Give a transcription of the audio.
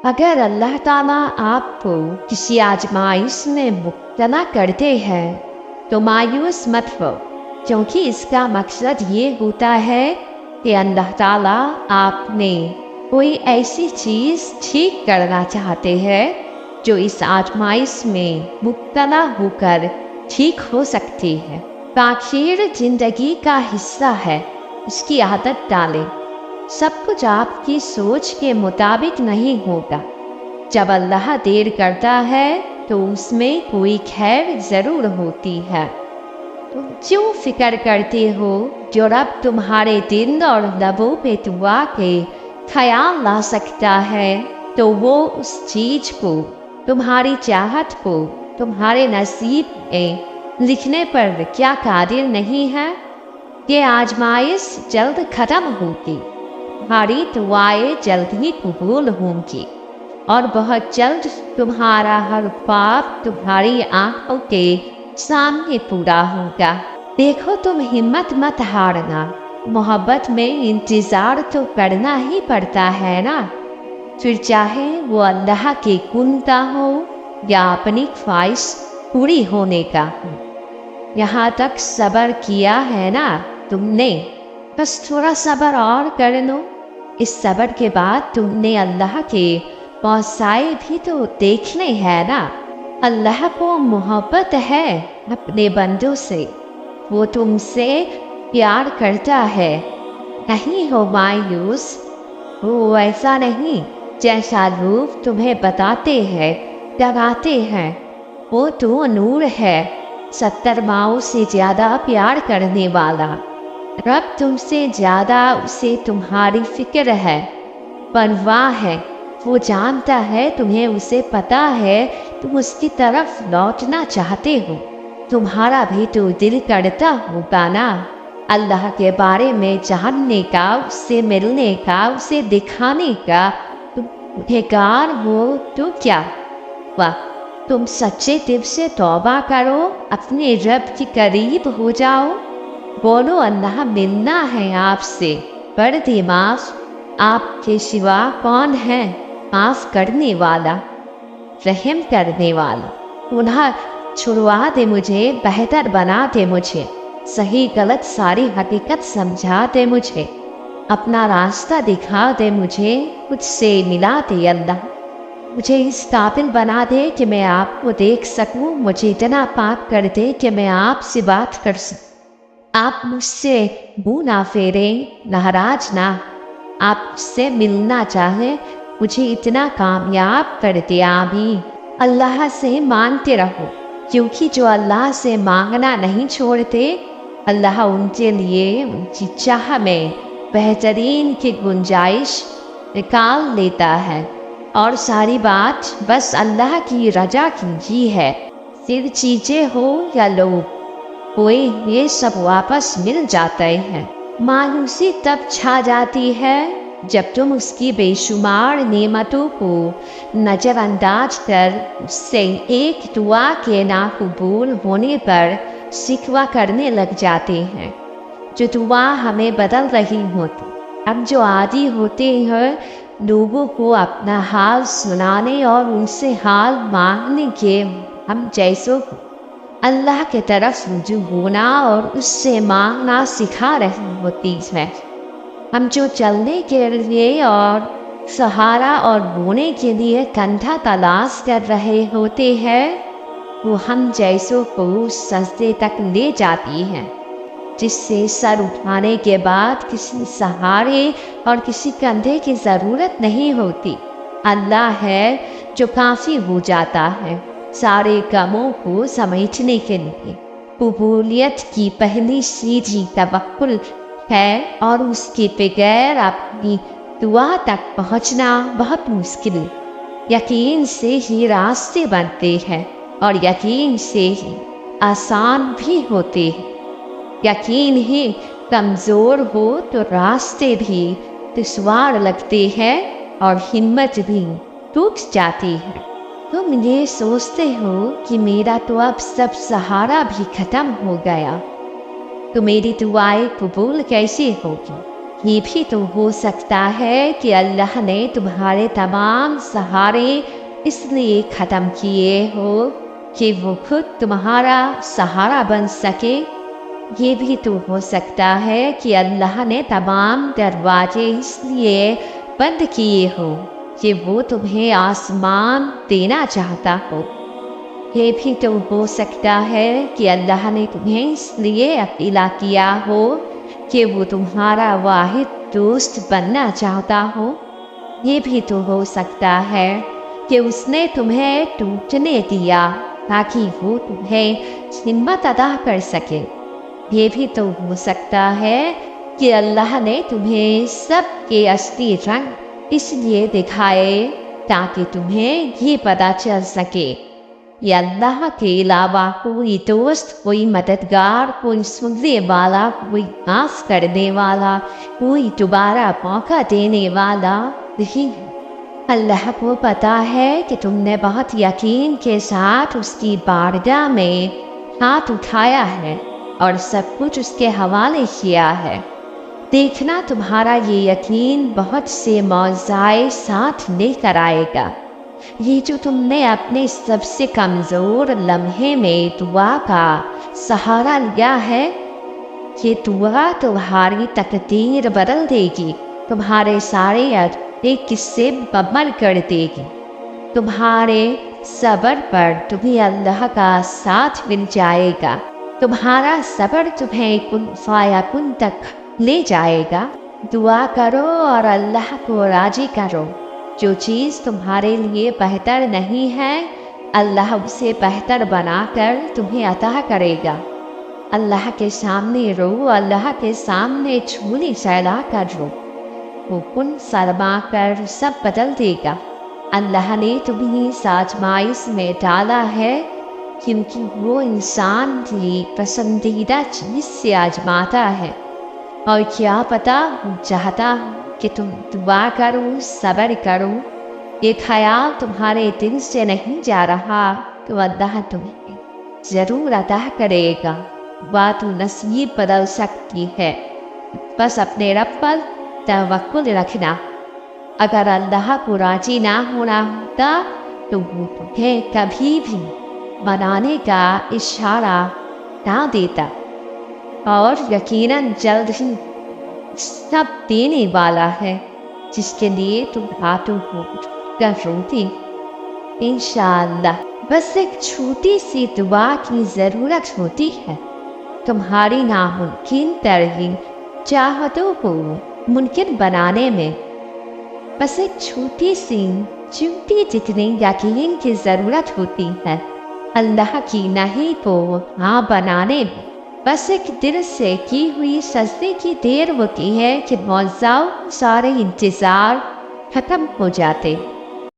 अगर अल्लाह ताला आपको किसी आजमाइश में मुब्तला करते हैं तो मायूस मत हो, क्योंकि इसका मकसद ये होता है कि अल्लाह ताला आपने कोई ऐसी चीज़ ठीक करना चाहते हैं जो इस आजमाइश में मुब्तला होकर ठीक हो सकती है। ताखीर जिंदगी का हिस्सा है, इसकी आदत डालें। सब कुछ आपकी सोच के मुताबिक नहीं होगा। जब अल्लाह देर करता है तो उसमें कोई खैर ज़रूर होती है। तुम क्यों फिक्र करते हो? जो रब तुम्हारे दिल और लबों पे दुआ के ख्याल ला सकता है, तो वो उस चीज़ को, तुम्हारी चाहत को तुम्हारे नसीब में लिखने पर क्या कादिर नहीं है? ये आजमाइश जल्द ख़त्म होगी, तुम्हारी दुआएं जल्द ही कबूल होंगी और बहुत जल्द तुम्हारा हर ख्वाब तुम्हारी आंखों के सामने पूरा होगा। देखो, तुम हिम्मत मत हारना। मोहब्बत में इंतज़ार तो करना ही पड़ता है ना, फिर चाहे वो अल्लाह के कुन का हो या अपनी ख्वाहिश पूरी होने का हो। यहाँ तक सब्र किया है ना तुमने, बस थोड़ा सब्र और कर लो। इस सब्र के बाद तुमने अल्लाह के पौसाए भी तो देखने हैं ना। अल्लाह को मोहब्बत है अपने बंदों से, वो तुमसे प्यार करता है। नहीं हो मायूस, वो ऐसा नहीं जैसा लोग तुम्हें बताते हैं, डराते हैं। वो तो नूर है, 70 माओं से ज़्यादा प्यार करने वाला। रब तुमसे ज़्यादा उसे तुम्हारी फिक्र है, परवाह है। वो जानता है तुम्हें, उसे पता है तुम उसकी तरफ लौटना चाहते हो। तुम्हारा भी तो दिल करता होगा ना अल्लाह के बारे में जानने का, उससे मिलने का, उसे दिखाने का। तुम गुनहगार हो तो क्या वाह, तुम सच्चे दिल से तौबा करो, अपने रब के करीब हो जाओ। बोलो, अल्लाह मिलना है आपसे, कर दे माफ। आपके सिवा कौन है माफ करने वाला, रहम करने वाला। उन्हें छुड़वा दे मुझे, बेहतर बना दे मुझे, सही गलत सारी हकीकत समझा दे मुझे, अपना रास्ता दिखा दे मुझे, मुझसे मिला दे अल्लाह। मुझे इस काबिल बना दे कि मैं आपको देख सकूं, मुझे इतना पाक कर दे कि मैं आपसे बात कर सकूं। आप मुझसे मुँह ना फेरें, नाराज ना। आप मुझसे मिलना चाहें, मुझे इतना कामयाब कर दे आमीन। अल्लाह से मांगते रहो, क्योंकि जो अल्लाह से मांगना नहीं छोड़ते, अल्लाह उनके लिए उनकी चाह में बेहतरीन की गुंजाइश निकाल लेता है। और सारी बात बस अल्लाह की रजा की है। सिर्फ चीज़ें हो या लोग, कोई ये सब वापस मिल जाते हैं। मायूसी तब छा जाती है जब तुम उसकी बेशुमार नेमतों को नज़रअंदाज कर उससे एक दुआ के नाकबूल होने पर शिकवा करने लग जाते हैं, जो दुआ हमें बदल रही होती। अब जो आदी होते हैं लोगों को अपना हाल सुनाने और उनसे हाल मांगने के, हम जैसों को अल्लाह के तरफ रुजू होना और उससे मांगना सिखा रही होती है। हम जो चलने के लिए और सहारा और बोने के लिए कंधा तलाश कर रहे होते हैं, वो हम जैसों को सजदे तक ले जाती है, जिससे सर उठाने के बाद किसी सहारे और किसी कंधे की ज़रूरत नहीं होती। अल्लाह है जो काफ़ी हो जाता है सारे कामों को समेटने के लिए। कबूलियत की पहली सीढ़ी तवक्कुल है और उसके बगैर अपनी दुआ तक पहुंचना बहुत मुश्किल है। यकीन से ही रास्ते बनते हैं और यकीन से ही आसान भी होते हैं। यकीन ही कमज़ोर हो तो रास्ते भी दुश्वार लगते हैं और हिम्मत भी टूट जाती है। तुम ये सोचते हो कि मेरा तो अब सब सहारा भी ख़त्म हो गया, तो मेरी दुआएं कबूल कैसे होगी? یہ بھی تو ہو سکتا ہے کہ اللہ نے تمہارے تمام سہارے اس لیے ختم کیے ہو کہ وہ خود تمہارا سہارا بن سکے۔ یہ بھی تو ہو سکتا ہے کہ اللہ نے تمام دروازے اس لیے بند کیے ہو کہ وہ تمہیں آسمان دینا چاہتا ہو۔ یہ بھی تو ہو سکتا ہے کہ اللہ نے تمہیں اس لیے اکیلا کیا ہو کہ وہ تمہارا واحد دوست بننا چاہتا ہو۔ یہ بھی تو ہو سکتا ہے کہ اس نے تمہیں ٹوٹنے دیا تاکہ وہ تمہیں ہمت عطا کر سکے۔ یہ بھی تو ہو سکتا ہے کہ اللہ نے تمہیں سب کے اصلی رنگ اس لیے دکھائے تاکہ تمہیں یہ پتہ چل سکے کہ اللہ کے علاوہ کوئی دوست، کوئی مددگار، کوئی سننے والا، کوئی معاف کرنے والا، کوئی دوبارہ موقع دینے والا نہیں ہے۔ اللہ کو پتا ہے کہ تم نے بہت یقین کے ساتھ اس کی بارگاہ میں ہاتھ اٹھایا ہے اور سب کچھ اس کے حوالے کیا ہے۔ دیکھنا تمہارا یہ یقین بہت سے معجزائے ساتھ لے کر آئے گا۔ یہ جو تم نے اپنے سب سے کمزور لمحے میں دعا کا سہارا لیا ہے، یہ دعا تمہاری تقدیر بدل دے گی، تمہارے سارے ایک قصے مکمل کر دے گی۔ تمہارے صبر پر تمہیں اللہ کا ساتھ مل جائے گا، تمہارا صبر تمہیں کن فیکون تک لے جائے گا۔ دعا کرو اور اللہ کو راضی کرو۔ جو چیز تمہارے لیے بہتر نہیں ہے، اللہ اسے بہتر بنا کر تمہیں عطا کرے گا۔ اللہ کے سامنے رو، اللہ کے سامنے جھولی سیلا کر رو، وہ کن فرما کر سب بدل دے گا۔ اللہ نے تمہیں اس آزمائش میں ڈالا ہے کیونکہ وہ انسان کی پسندیدہ چیز سے آزماتا ہے، اور کیا پتہ وہ چاہتا کہ تم دعا کرو، صبر کرو۔ یہ خیال تمہارے دل سے نہیں جا رہا تو اللہ تمہیں ضرور عطا کرے گا۔ بات نصیب بدل سکتی ہے، بس اپنے رب پر توکل رکھنا۔ اگر اللہ کو راضی نہ ہونا ہوتا تو وہ تمہیں کبھی بھی بنانے کا اشارہ نہ دیتا، اور یقیناً جلد ہی سب دینے والا ہے جس کے لیے تم ہاتھوں کو کر روتی۔ انشاءاللہ بس ایک چھوٹی سی دعا کی ضرورت ہوتی ہے تمہاری ناممکن ترین چاہتوں کو ممکن بنانے میں۔ بس ایک چھوٹی سی چیونٹی جتنی یقین کی ضرورت ہوتی ہے اللہ کی نہیں کو ہاں بنانے میں۔ بس ایک دل سے کی ہوئی سجدے کی دیر ہوتی ہے کہ معجزوں سارے انتظار ختم ہو جاتے۔